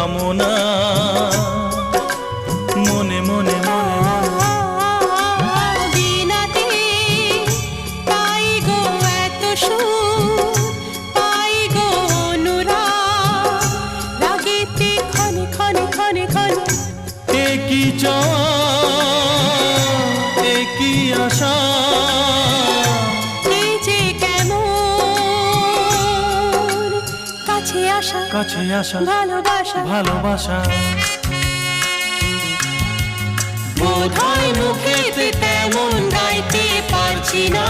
কামনা মনে মনে বিনাতে পাই গো এত সুর, পাই গো অনুরাগ, রাগেতে ক্ষণে ক্ষণে ক্ষণে ক্ষণে একই চাওয়া একই আশা, এই যে কেমন কাছে আসা কাছে আসা ভালোবাসা ভালোবাসা। বোধহয় মুখেতে তেমন গাইতে পারছি না।